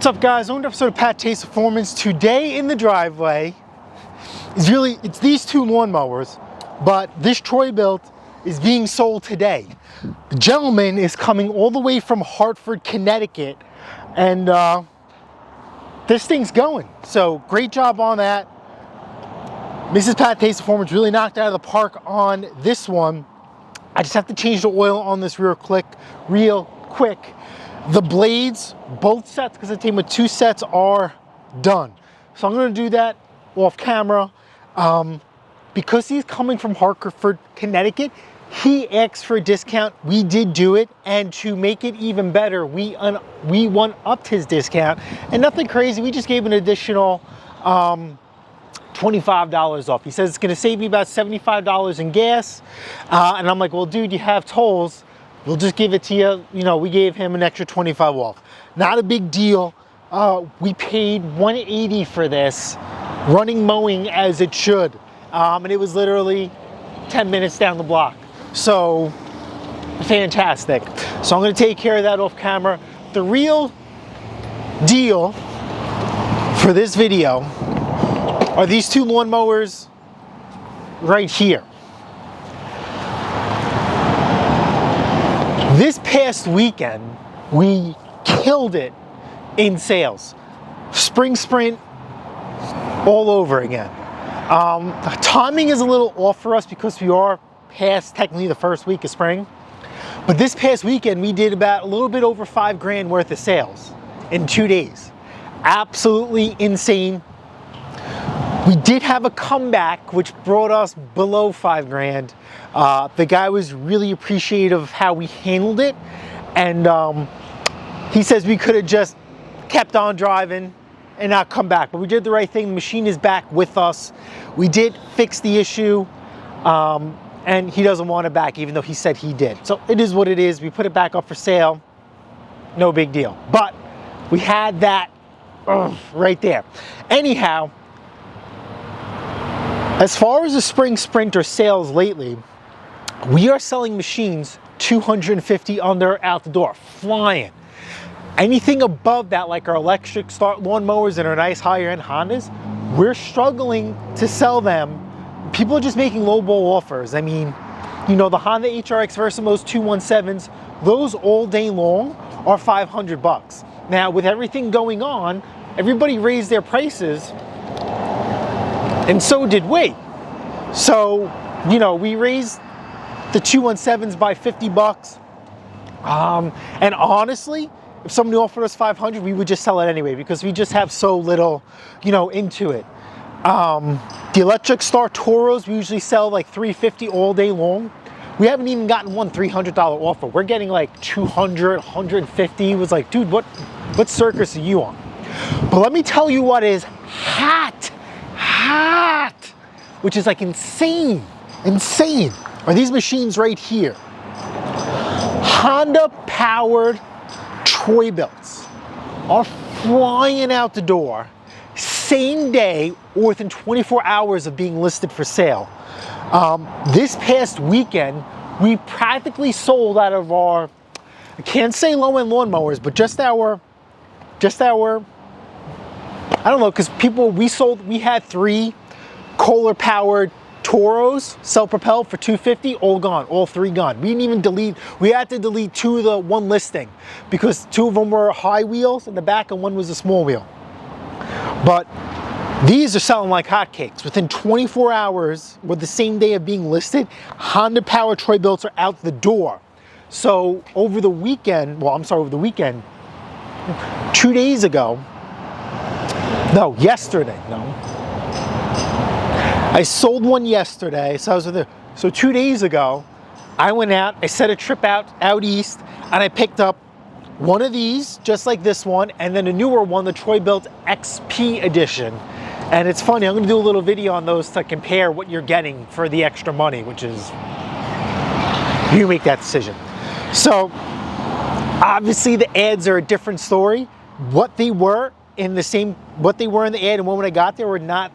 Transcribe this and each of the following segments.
What's up, guys? Welcome to an episode of Pat Taste Performance. Today in the driveway it's these two lawnmowers, but this Troy Bilt is being sold today. The gentleman is coming all the way from Hartford, Connecticut, and this thing's going. So great job on that. Mrs. Pat Taste Performance really knocked out of the park on this one. I just have to change the oil on this real quick. The blades, both sets, because it came with two sets, are done. So I'm going to do that off camera. Because he's coming from Hartford, Connecticut, he asked for a discount. We did do it, and to make it even better, we one-upped his discount. And nothing crazy, we just gave an additional $25 off. He says it's going to save me about $75 in gas. And I'm like, well, dude, you have tolls. We'll just give it to you. You know, we gave him an extra 25 off. Not a big deal. We paid $180 for this, running mowing as it should. And it was literally 10 minutes down the block. So, fantastic. So I'm gonna take care of that off camera. The real deal for this video are these two lawnmowers right here. This past weekend, we killed it in sales. Spring sprint all over again. The timing is a little off for us because we are past technically the first week of spring. But this past weekend, we did about a little bit over $5 grand worth of sales in 2 days. Absolutely insane. We did have a comeback, which brought us below $5 grand. The guy was really appreciative of how we handled it. And he says we could have just kept on driving and not come back. But we did the right thing. The machine is back with us. We did fix the issue. And he doesn't want it back, even though he said he did. So it is what it is. We put it back up for sale. No big deal. But we had that right there. Anyhow, as far as the spring sprinter sales lately, we are selling machines 250 under out the door, flying. Anything above that, like our electric start lawnmowers and our nice higher end Hondas, we're struggling to sell them. People are just making lowball offers. I mean, you know, the Honda HRX Versimos 217s, those all day long are $500. Now, with everything going on, everybody raised their prices, and so did we. So, you know, we raised the 217s by $50. And honestly, if somebody offered us $500, we would just sell it anyway because we just have so little, you know, into it. The electric start Toros, we usually sell like $350 all day long. We haven't even gotten one $300 offer. We're getting like $200, $150. It was like, dude, what circus are you on? But let me tell you what is hot, which is like insane, are these machines right here. Honda powered Troy Bilts are flying out the door same day or within 24 hours of being listed for sale. This past weekend, we practically sold out of our, I can't say low-end lawnmowers, but just our, I don't know, because we had 3 Kohler-powered Toros, self-propelled for $250, all gone, all 3 gone. We didn't even delete, we had to delete 2 of the one listing because 2 of them were high wheels in the back and 1 was a small wheel. But these are selling like hotcakes. Within 24 hours, with the same day of being listed, Honda powered Troy Bilts are out the door. So over the weekend, 2 days ago, yesterday, I sold one yesterday, so I was with her. So 2 days ago, I went out, I set a trip out east, and I picked up one of these, just like this one, and then a newer one, the Troy Bilt XP edition. And it's funny, I'm gonna do a little video on those to compare what you're getting for the extra money, which is, you make that decision. So, obviously the ads are a different story. What they were in the ad and when I got there were not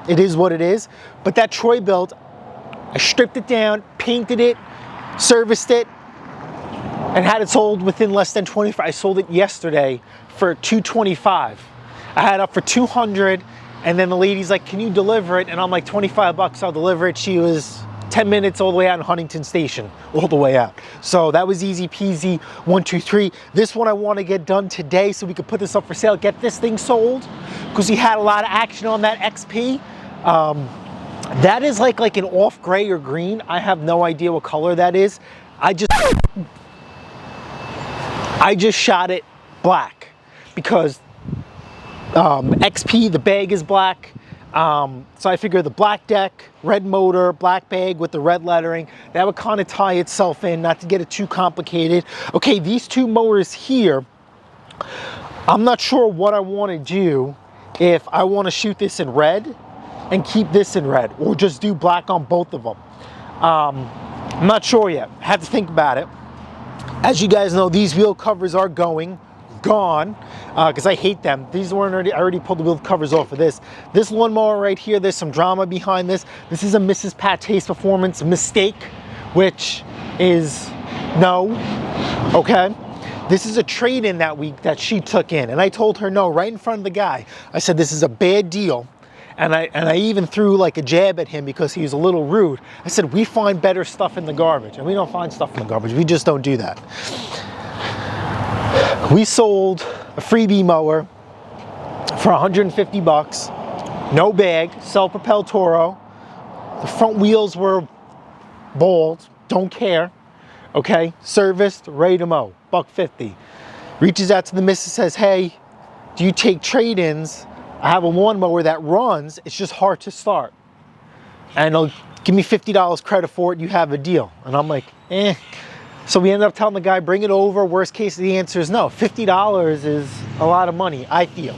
it is what it is. But that Troy Bilt, I stripped it down, painted it, serviced it, and had it sold within less than 24. I sold it yesterday for $225. I had it up for $200, and then the lady's like, can you deliver it? And I'm like, 25 bucks, I'll deliver it. She was 10 minutes all the way out in Huntington Station, all the way out. So that was easy peasy, 1, 2, 3. This one I want to get done today so we could put this up for sale, get this thing sold, because we had a lot of action on that XP. That is like an off gray or green. I have no idea what color that is. I just shot it black because XP, the bag is black. So I figure the black deck, red motor, black bag with the red lettering, that would kind of tie itself in, not to get it too complicated. Okay, these two mowers here, I'm not sure what I want to do, if I want to shoot this in red and keep this in red, or just do black on both of them. I'm not sure yet. I have to think about it. As you guys know, these wheel covers are gone, because I hate them. These weren't already, I already pulled the wheel covers off of this. This lawnmower right here, there's some drama behind this. This is a Mrs. Pate's Performance mistake, which is no, okay? This is a trade-in that she took in, and I told her no right in front of the guy. I said, this is a bad deal. And I even threw like a jab at him because he was a little rude. I said, we find better stuff in the garbage, and we don't find stuff in the garbage. We just don't do that. We sold a freebie mower for 150 bucks, no bag, self-propelled Toro. The front wheels were bald, don't care, okay? Serviced, ready to mow, $150. Reaches out to the missus, says, hey, do you take trade-ins? I have a lawnmower that runs, it's just hard to start. And they'll give me $50 credit for it, you have a deal. And I'm like, eh. So we ended up telling the guy, bring it over. Worst case, the answer is no. $50 is a lot of money, I feel.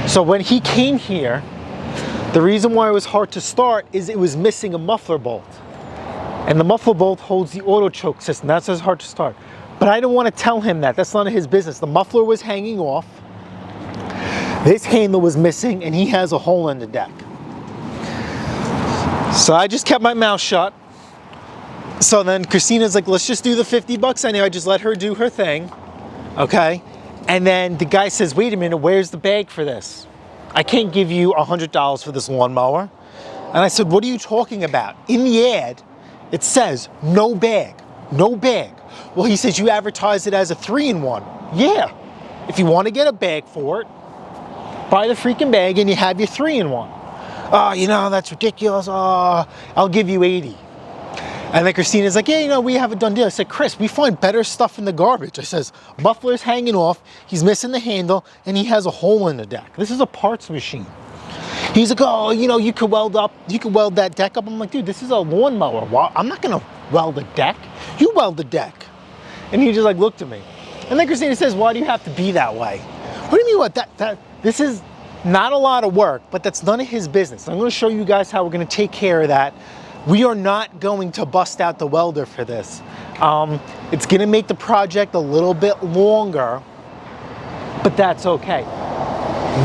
So when he came here, the reason why it was hard to start is it was missing a muffler bolt. And the muffler bolt holds the auto choke system. That's why it's hard to start. But I didn't want to tell him that. That's none of his business. The muffler was hanging off. This handle was missing, and he has a hole in the deck. So I just kept my mouth shut. So then Christina's like, let's just do the 50 bucks anyway. I just let her do her thing, okay? And then the guy says, wait a minute, where's the bag for this? I can't give you $100 for this lawnmower. And I said, what are you talking about? In the ad, it says no bag, no bag. Well, he says, you advertise it as a 3-in-1. Yeah, if you want to get a bag for it, buy the freaking bag and you have your 3-in-1. Oh, you know, that's ridiculous. Oh, I'll give you 80. And then Christina's like, yeah, you know, we have a done deal. I said, Chris, we find better stuff in the garbage. I says, muffler's hanging off, he's missing the handle, and he has a hole in the deck. This is a parts machine. He's like, oh, you know, you could weld that deck up. I'm like, dude, this is a lawnmower. Well, I'm not gonna weld a deck. You weld the deck. And he just like looked at me. And then Christina says, why do you have to be that way? What do you mean what this is not a lot of work, but that's none of his business. I'm gonna show you guys how we're gonna take care of that. We are not going to bust out the welder for this. It's gonna make the project a little bit longer, but that's okay.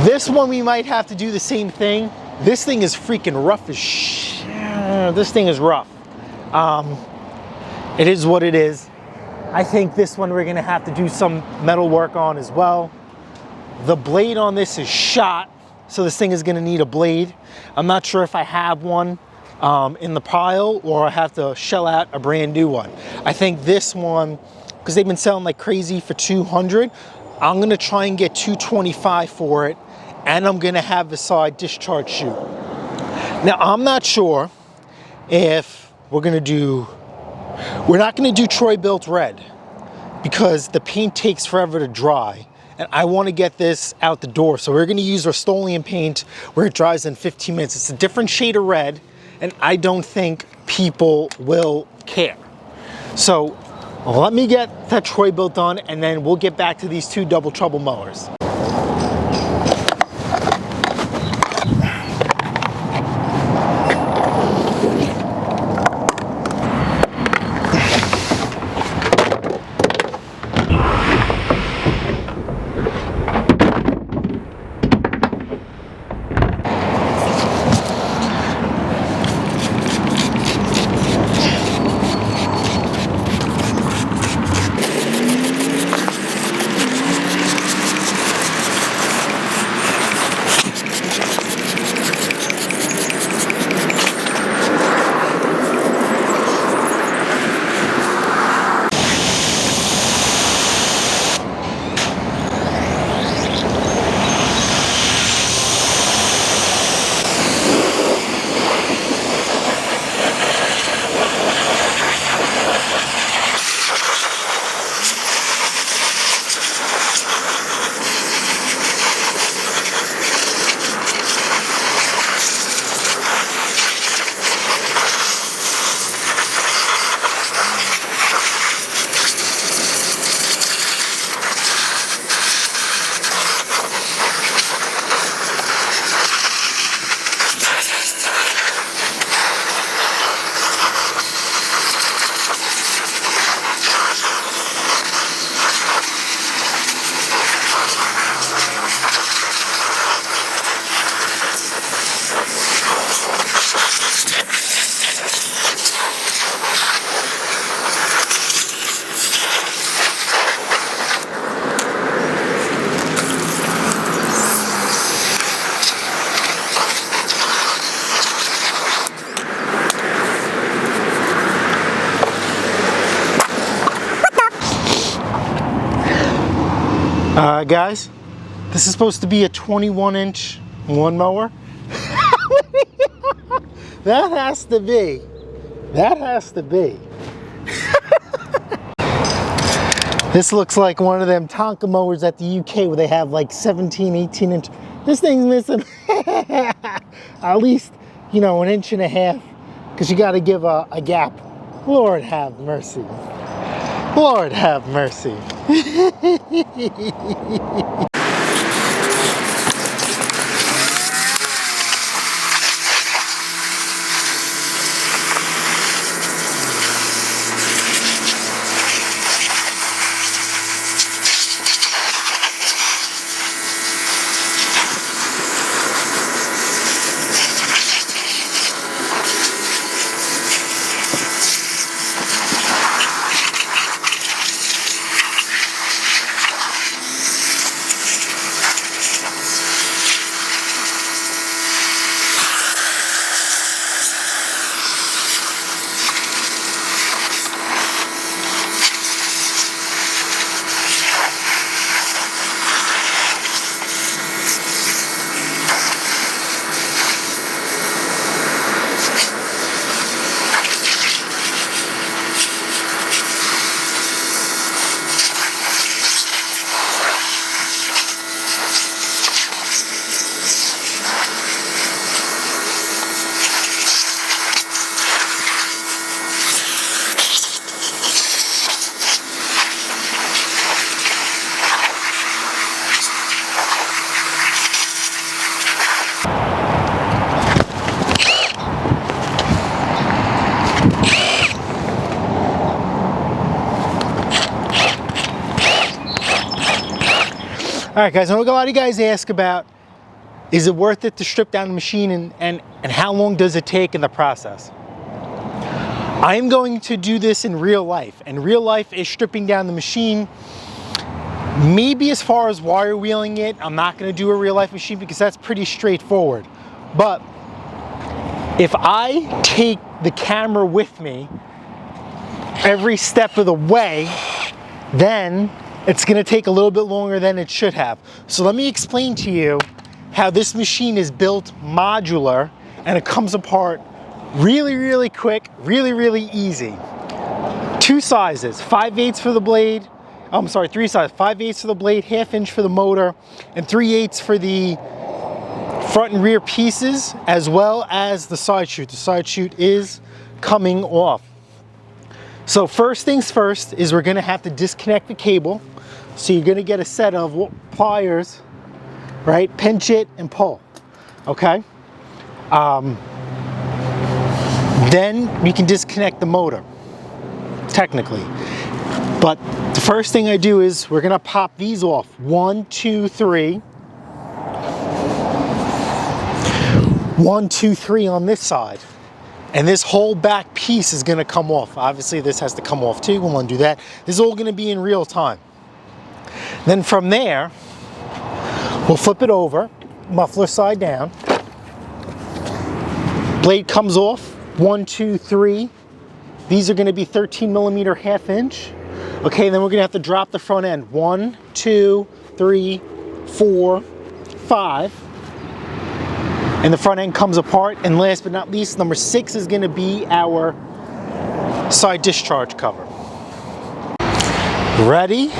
This one we might have to do the same thing. This thing is freaking rough as shit. This thing is rough. It is what it is. I think this one we're gonna have to do some metal work on as well. The blade on this is shot, so this thing is gonna need a blade. I'm not sure if I have one in the pile or I have to shell out a brand new one. I think this one, because they've been selling like crazy for $200, I'm gonna try and get $225 for it, and I'm gonna have the side discharge chute. Now, I'm not sure if we're not gonna do Troy Bilt red because the paint takes forever to dry. And I want to get this out the door. So we're going to use Rust-Oleum paint where it dries in 15 minutes. It's a different shade of red, and I don't think people will care. So let me get that Troy Bilt done, and then we'll get back to these two double trouble mowers. Guys, this is supposed to be a 21-inch lawnmower. That has to be. That has to be. This looks like one of them Tonka mowers at the UK where they have like 17, 18 inch. This thing's missing at least, you know, 1.5 inches, because you got to give a gap. Lord have mercy. Lord have mercy. All right, guys, I know a lot of you guys ask about, is it worth it to strip down the machine and how long does it take in the process? I am going to do this in real life, and real life is stripping down the machine. Maybe as far as wire wheeling it, I'm not going to do a real life machine because that's pretty straightforward. But if I take the camera with me every step of the way, then it's going to take a little bit longer than it should have. So let me explain to you how this machine is built modular, and it comes apart really, really quick, really, really easy. Two sizes, 5/8 for the blade. I'm sorry, three sizes, 5/8 for the blade, 1/2 inch for the motor, and 3/8 for the front and rear pieces, as well as the side chute. The side chute is coming off. So first things first is we're gonna have to disconnect the cable. So you're gonna get a set of pliers, right? Pinch it and pull, okay? Then you can disconnect the motor, technically. But the first thing I do is we're gonna pop these off. 1, 2, 3. 1, 2, 3 on this side. And this whole back piece is gonna come off. Obviously this has to come off too, we'll undo that. This is all gonna be in real time. Then from there, we'll flip it over, muffler side down. Blade comes off, 1, 2, 3. These are gonna be 13mm 1/2 inch. Okay, then we're gonna have to drop the front end. 1, 2, 3, 4, 5. And the front end comes apart. And last but not least, number 6 is gonna be our side discharge cover. Ready,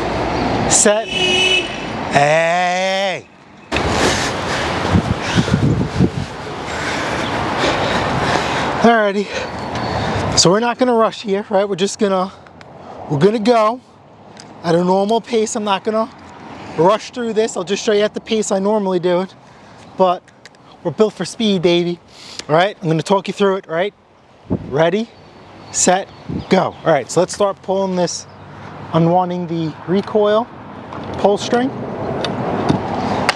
set, hey! Alrighty, so we're not gonna rush here, right? We're gonna go at a normal pace. I'm not gonna rush through this. I'll just show you at the pace I normally do it. But we're built for speed, baby. All right, I'm gonna talk you through it, right? Ready, set, go. All right, so let's start pulling this, unwinding the recoil pull string.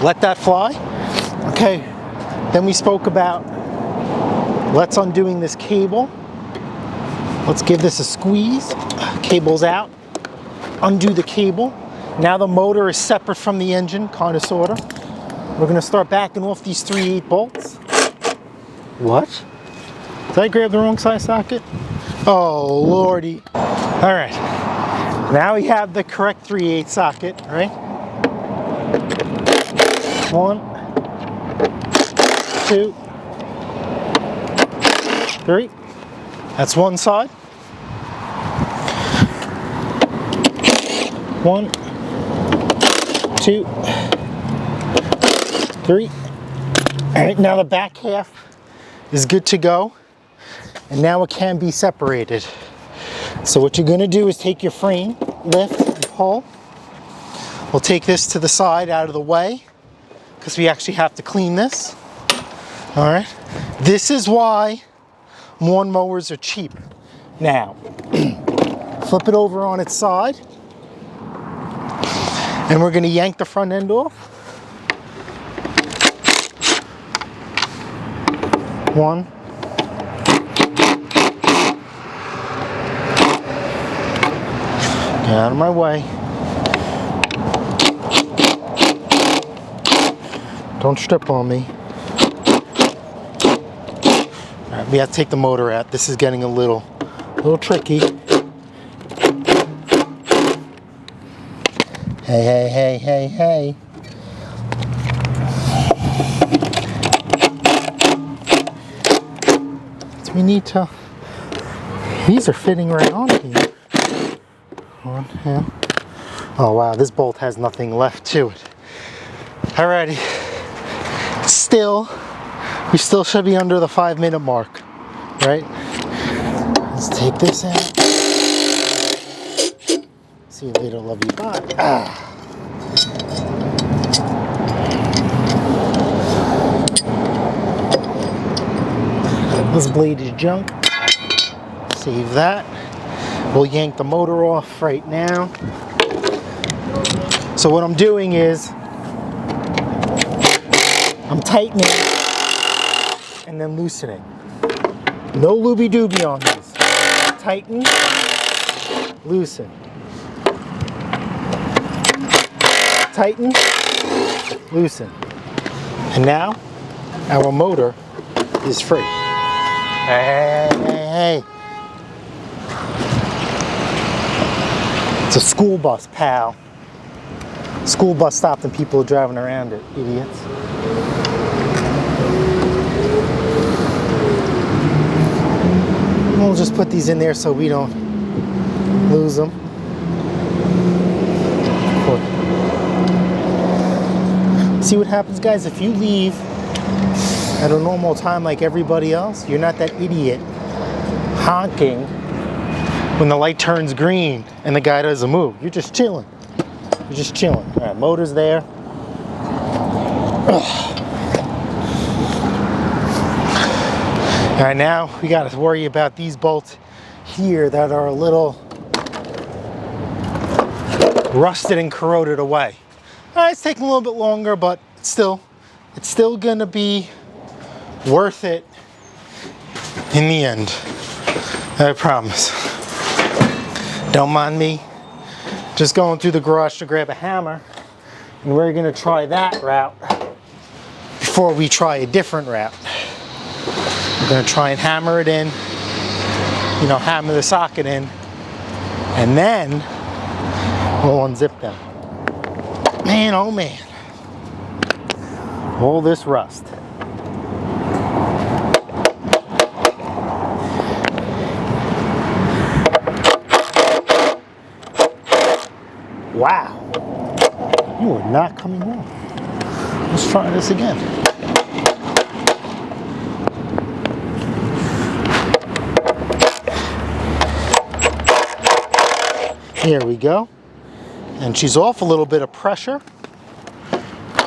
Let that fly. Okay, then we spoke about let's undoing this cable. Let's give this a squeeze. Cable's out. Undo the cable. Now the motor is separate from the engine, kind of, sort of. We're gonna start backing off these 3/8 bolts. What? Did I grab the wrong size socket? Oh, Lordy. All right, now we have the correct 3/8 socket, right? 1, 2, 3. That's one side. 1, 2, 3. All right, now the back half is good to go. And now it can be separated. So what you're gonna do is take your frame, lift and pull. We'll take this to the side out of the way because we actually have to clean this. All right. This is why lawn mowers are cheap. Now, flip it over on its side. And we're gonna yank the front end off. 1. Get out of my way. Don't strip on me. All right, we have to take the motor out. This is getting a little tricky. Hey. So we need to, these are fitting right on here. On here. Oh wow, this bolt has nothing left to it. Alrighty. We still should be under the 5-minute mark, right? Let's take this out. See you later, love you, bye. This blade is junk. Save that. We'll yank the motor off right now. So what I'm doing is I'm tightening and then loosening. No looby-dooby on this. Tighten, loosen. Tighten, loosen. And now our motor is free. Hey. It's a school bus, pal. School bus stopped and people are driving around it, idiots. We'll just put these in there so we don't lose them. See what happens, guys, if you leave at a normal time like everybody else, you're not that idiot honking when the light turns green and the guy doesn't move. You're just chilling. You're just chilling. All right, motor's there. All right, now we got to worry about these bolts here that are a little rusted and corroded away. All right, it's taking a little bit longer, but it's still gonna be worth it in the end. I promise. Don't mind me. Just going through the garage to grab a hammer, and we're gonna try that route before we try a different route. We're gonna try and hammer it in, hammer the socket in, and then we'll unzip them. Man, oh man. All this rust. Wow. You are not coming on. Let's try this again. Here we go. And she's off a little bit of pressure.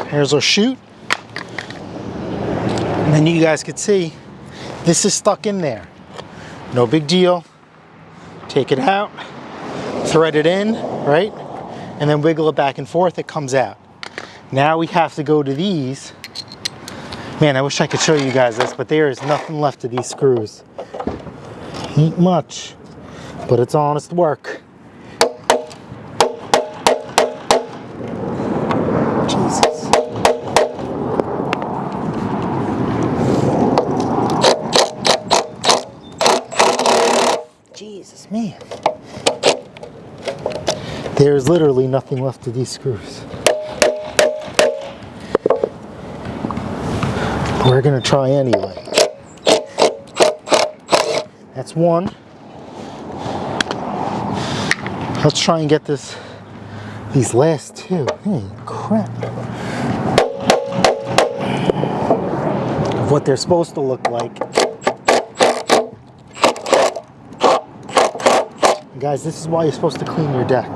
Here's our chute. And then you guys can see this is stuck in there. No big deal. Take it out, thread it in, right? And then wiggle it back and forth, it comes out. Now we have to go to these. Man, I wish I could show you guys this, but there is nothing left of these screws. Ain't much, but it's honest work. Jesus. Jesus, man. There's literally nothing left of these screws. We're gonna try anyway. That's one. Let's try and get these last two. Hey, crap. Of what they're supposed to look like. Guys, this is why you're supposed to clean your deck.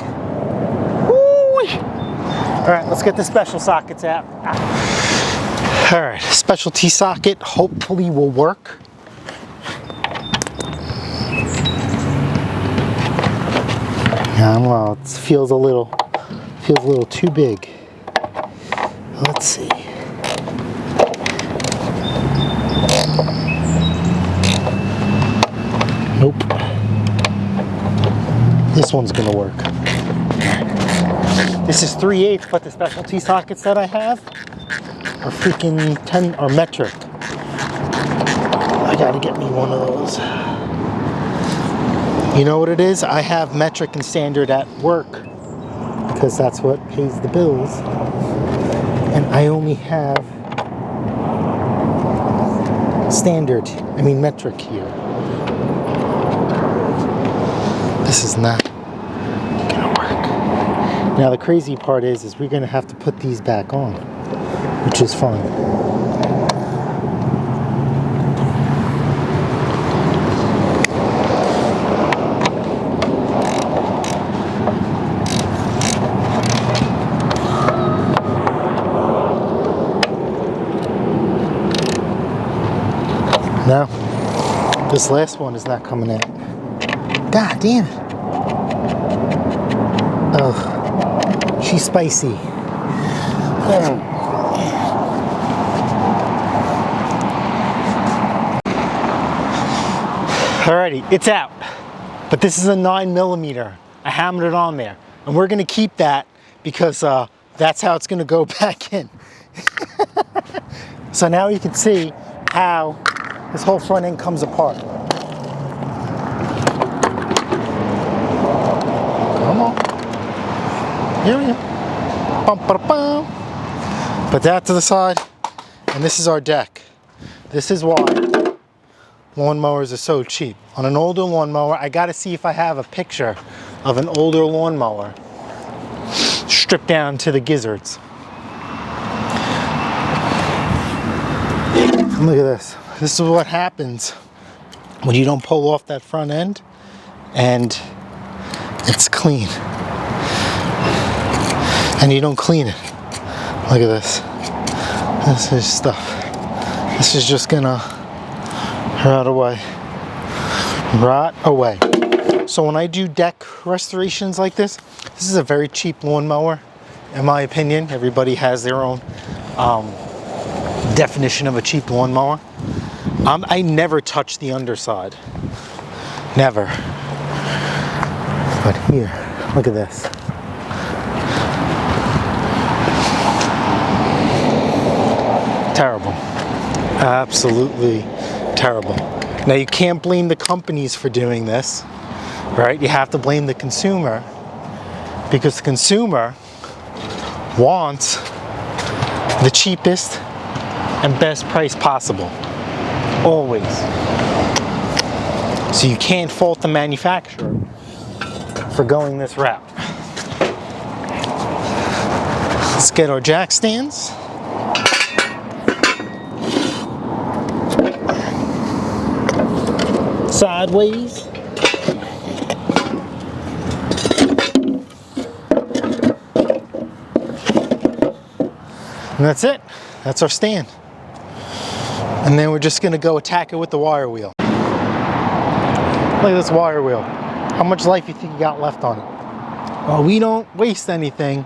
Woo! All right, let's get the special sockets out. All right, specialty socket hopefully will work. I don't know, it feels a little too big. Let's see. Nope. This one's gonna work. This is 3/8, but the specialty sockets that I have are freaking 10 or metric. I gotta get me one of those. You know what it is? I have metric and standard at work because that's what pays the bills. And I only have metric here. This is not gonna work. Now the crazy part is we're gonna have to put these back on, which is fine. Now, this last one is not coming out. God damn it. Ugh. She's spicy. Alrighty, it's out. But this is a 9mm. I hammered it on there. And we're gonna keep that because that's how it's gonna go back in. So now you can see how this whole front end comes apart. Come on. Here we go. Bum, ba, bum. Put that to the side. And this is our deck. This is why lawnmowers are so cheap. On an older lawnmower, I gotta see if I have a picture of an older lawnmower stripped down to the gizzards. Look at this. This is what happens when you don't pull off that front end and it's clean. And you don't clean it. Look at this. This is stuff. This is just gonna rot away. Rot away. So when I do deck restorations like this is a very cheap lawnmower, in my opinion. Everybody has their own definition of a cheap lawnmower. I never touch the underside. Never. But here, look at this. Terrible. Absolutely terrible. Now you can't blame the companies for doing this, right? You have to blame the consumer because the consumer wants the cheapest and best price possible. Always. So you can't fault the manufacturer for going this route. Let's get our jack stands. Sideways. And that's it. That's our stand. And then we're just gonna go attack it with the wire wheel. Look at this wire wheel. How much life do you think you got left on it? Well, we don't waste anything.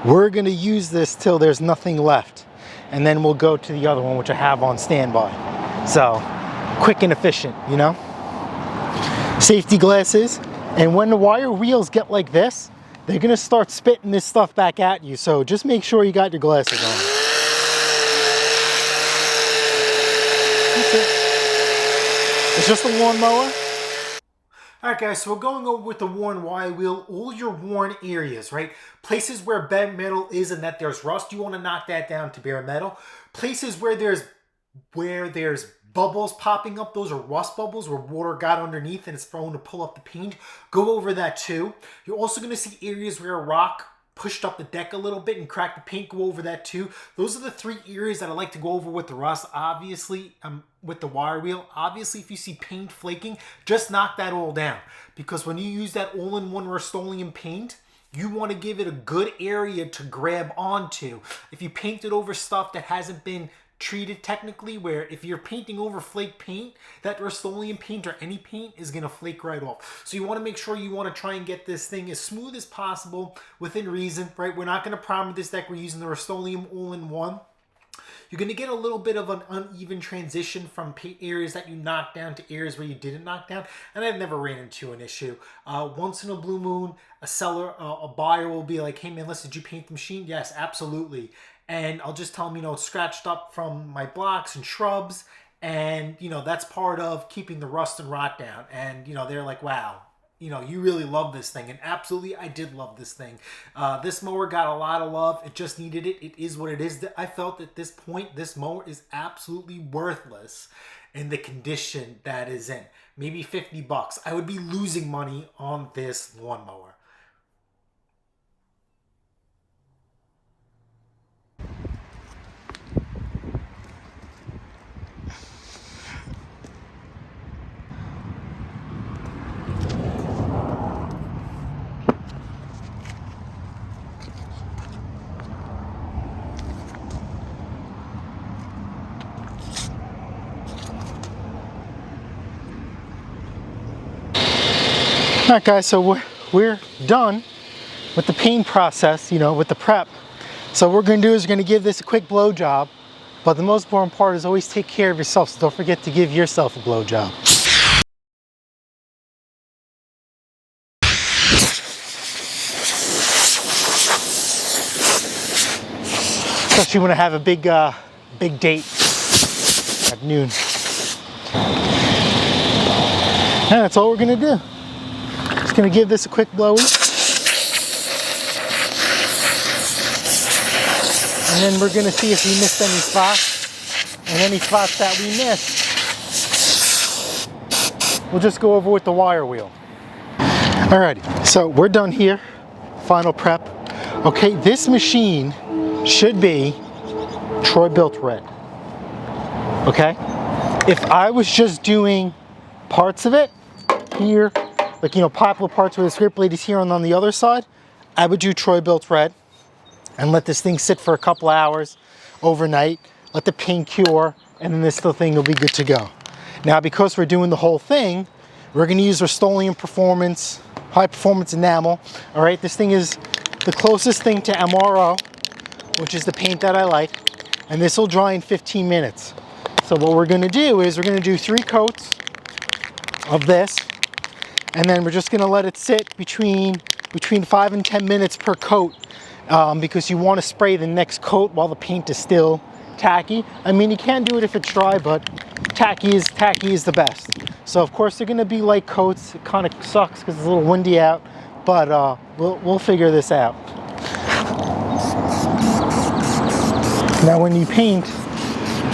We're gonna use this till there's nothing left. And then we'll go to the other one, which I have on standby. So, quick and efficient, you know? Safety glasses. And when the wire wheels get like this, they're gonna start spitting this stuff back at you. So just make sure you got your glasses on. It's just a lawnmower. Alright guys, so we're going over with the worn wire wheel, all your worn areas, right? Places where bare metal is and that there's rust, you want to knock that down to bare metal. Places where there's where there's bubbles popping up, those are rust bubbles where water got underneath and it's thrown to pull up the paint. Go over that too. You're also going to see areas where a rock pushed up the deck a little bit and cracked the paint. Go over that too. Those are the 3 areas that I like to go over with the rust. Obviously, with the wire wheel. Obviously, if you see paint flaking, just knock that all down. Because when you use that all-in-one Rust-Oleum paint, you want to give it a good area to grab onto. If you paint it over stuff that hasn't been treated technically, where if you're painting over flake paint, that Rust-Oleum paint or any paint is going to flake right off. So you want to make sure you want to try and get this thing as smooth as possible within reason, right? We're not going to prime this deck. We're using the Rust-Oleum all-in-one. You're going to get a little bit of an uneven transition from areas that you knocked down to areas where you didn't knock down, and I've never ran into an issue. Once in a blue moon, a buyer will be like, hey man, listen, did you paint the machine? Yes, absolutely. And I'll just tell them, it's scratched up from my blocks and shrubs, and, that's part of keeping the rust and rot down. And, they're like, wow, you really love this thing. And absolutely, I did love this thing. This mower got a lot of love. It just needed it. It is what it is. I felt at this point, this mower is absolutely worthless in the condition that is in. Maybe $50. I would be losing money on this lawnmower. All right, guys, so we're done with the paint process, with the prep. So what we're going to do is we're going to give this a quick blow job, but the most important part is always take care of yourself, so don't forget to give yourself a blow job. Especially when I have a big date at noon. And that's all we're going to do. Just going to give this a quick blowy. And then we're going to see if we missed any spots. And any spots that we missed, we'll just go over with the wire wheel. Alrighty, so we're done here. Final prep. Okay, this machine should be Bilt red. Okay? If I was just doing parts of it here, like, popular parts where the scrape blade is here and on the other side, I would do Bilt red and let this thing sit for a couple hours overnight, let the paint cure, and then this little thing will be good to go. Now, because we're doing the whole thing, we're going to use Rust-Oleum Performance, high performance enamel. All right, this thing is the closest thing to MRO, which is the paint that I like, and this will dry in 15 minutes. So what we're going to do is we're going to do 3 coats of this, and then we're just going to let it sit between 5 and 10 minutes per coat, because you want to spray the next coat while the paint is still tacky. I mean, you can do it if it's dry, but tacky is the best. So of course they're going to be light coats. It kind of sucks because it's a little windy out, but we'll figure this out. Now when you paint,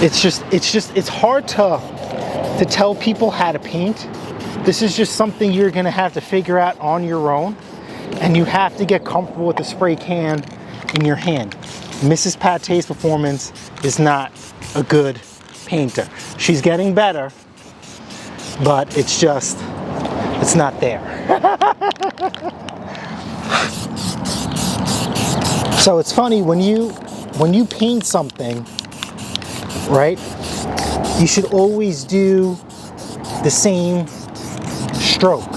it's hard to tell people how to paint. This is just something you're going to have to figure out on your own, and you have to get comfortable with the spray can in your hand. Mrs. Pate's Performance is not a good painter. She's getting better, but it's not there. So it's funny, when you paint something, right, you should always do the same stroke.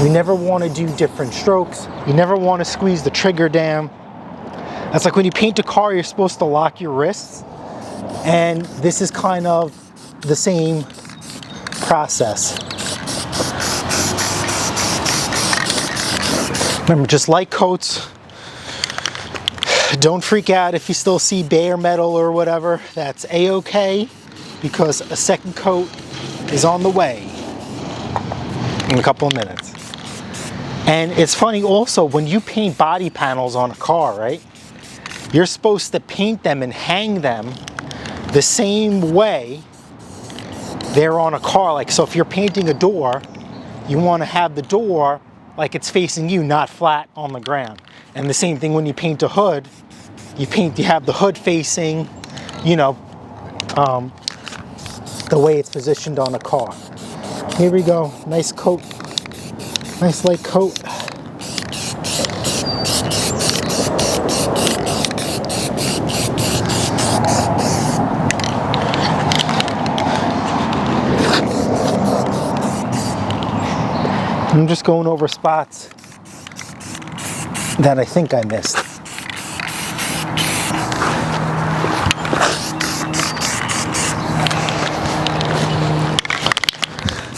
You never want to do different strokes. You never want to squeeze the trigger down. That's like when you paint a car, you're supposed to lock your wrists. And this is kind of the same process. Remember, just light coats. Don't freak out if you still see bare metal or whatever. That's a-okay, because a second coat is on the way in a couple of minutes. And it's funny also, when you paint body panels on a car, right? You're supposed to paint them and hang them the same way they're on a car. Like, so if you're painting a door, you want to have the door like it's facing you, not flat on the ground. And the same thing when you paint a hood, you have the hood facing, you know, the way it's positioned on a car. Here we go, nice coat, nice light coat. I'm just going over spots that I think I missed.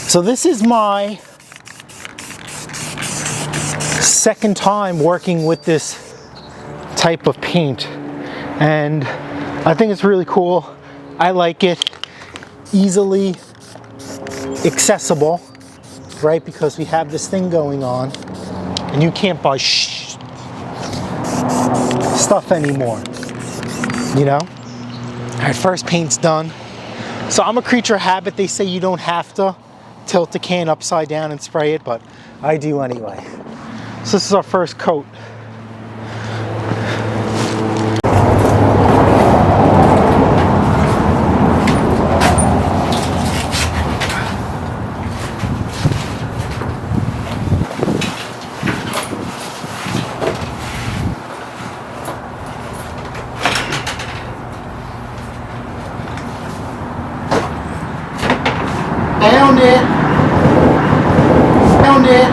So this is my second time working with this type of paint, and I think it's really cool. I like it. Easily accessible, right? Because we have this thing going on, and you can't buy stuff anymore, you know? All right, first paint's done. So I'm a creature of habit. They say you don't have to tilt the can upside down and spray it, but I do anyway. So this is our first coat. Found it. Found it.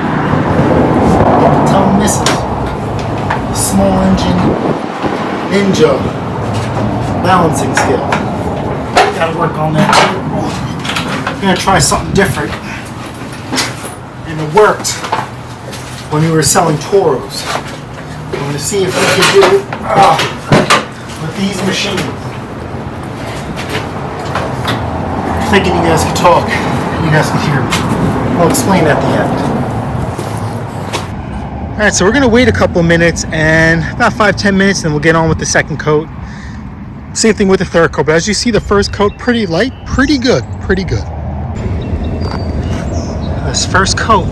Tell them this is small engine ninja balancing skill. Gotta work on that. I'm gonna try something different. And it worked when we were selling Toros. I'm gonna see if we can do it with these machines. Thinking you guys can talk. You guys can hear me. I'll explain at the end. All right, so we're gonna wait a couple of minutes, and about 5-10 minutes, then we'll get on with the second coat. Same thing with the third coat, but as you see, the first coat pretty light, pretty good, pretty good. This first coat,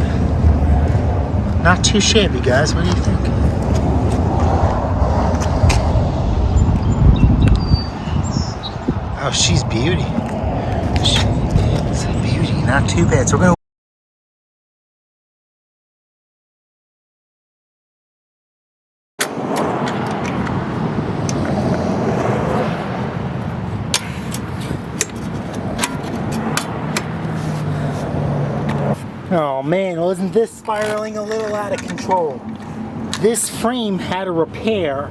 not too shabby, guys. What do you think? Oh, she's beauty. It's a beauty, not too bad. So we're gonna. Oh man, wasn't this spiraling a little out of control? This frame had a repair,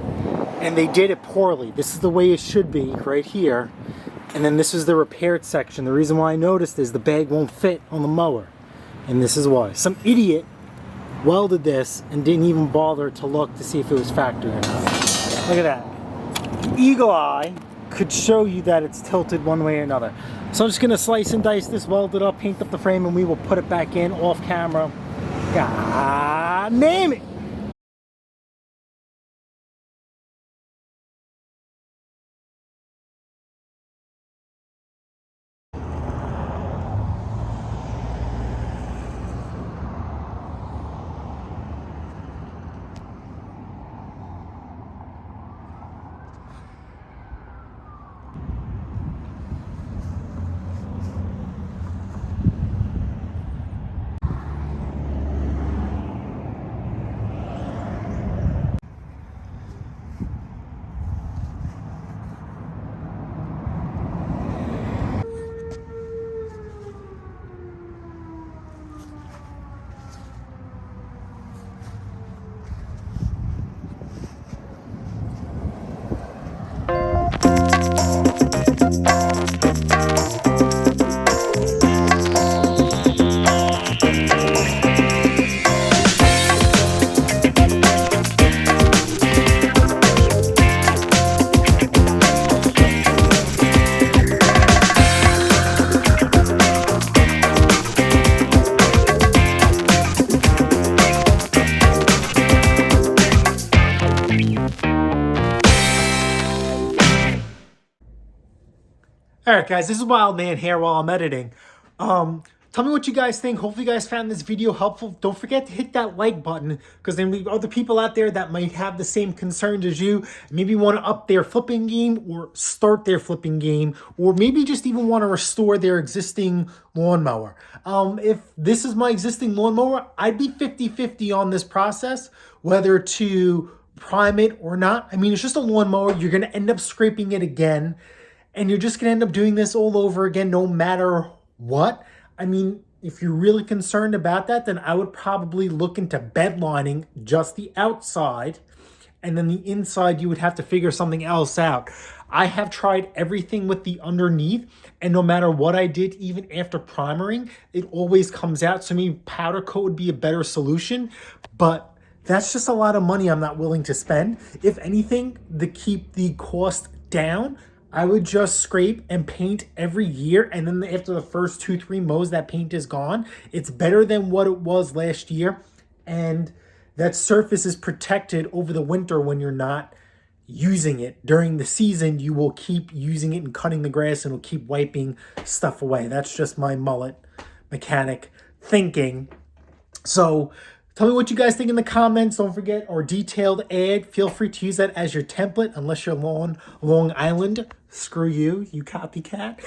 and they did it poorly. This is the way it should be, right here. And then this is the repaired section. The reason why I noticed is the bag won't fit on the mower. And this is why. Some idiot welded this and didn't even bother to look to see if it was factory or not. Look at that. Eagle eye could show you that it's tilted one way or another. So I'm just gonna slice and dice this, weld it up, paint up the frame, and we will put it back in off camera. God damn it! All right, guys, this is Wild Man here while I'm editing. Tell me what you guys think. Hopefully you guys found this video helpful. Don't forget to hit that like button because there may be other people out there that might have the same concerns as you. Maybe want to up their flipping game or start their flipping game, or maybe just even want to restore their existing lawnmower. If this is my existing lawnmower, I'd be 50-50 on this process, whether to prime it or not. I mean, it's just a lawnmower. You're going to end up scraping it again. And you're just going to end up doing this all over again, no matter what. I mean, if you're really concerned about that, then I would probably look into bed lining just the outside. And then the inside, you would have to figure something else out. I have tried everything with the underneath. And no matter what I did, even after primering, it always comes out. So maybe powder coat would be a better solution. But that's just a lot of money I'm not willing to spend. If anything, to keep the cost down, I would just scrape and paint every year, and then after the first 2-3 mows, that paint is gone. It's better than what it was last year, and that surface is protected over the winter when you're not using it. During the season, you will keep using it and cutting the grass, and will keep wiping stuff away. That's just my mullet mechanic thinking. So tell me what you guys think in the comments. Don't forget our detailed ad. Feel free to use that as your template, unless you're Long Island. Screw you, you copycat.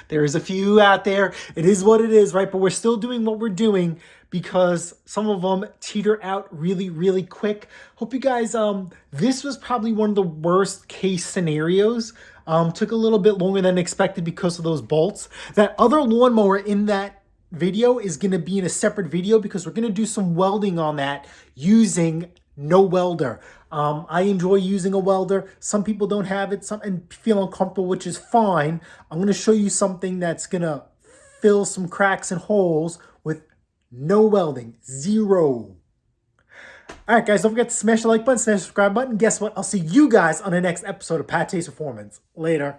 There's a few out there. It is what it is, right? But we're still doing what we're doing because some of them teeter out really, really quick. Hope you guys, this was probably one of the worst case scenarios. Took a little bit longer than expected because of those bolts. That other lawnmower in that video is going to be in a separate video because we're going to do some welding on that using no welder. I enjoy using a welder. Some people don't have it and feel uncomfortable, which is fine. I'm going to show you something that's going to fill some cracks and holes with no welding. Zero. All right, guys, don't forget to smash the like button, smash the subscribe button. Guess what? I'll see you guys on the next episode of Pate's Performance. Later.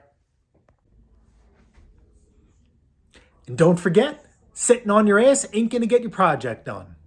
And don't forget, sitting on your ass ain't going to get your project done.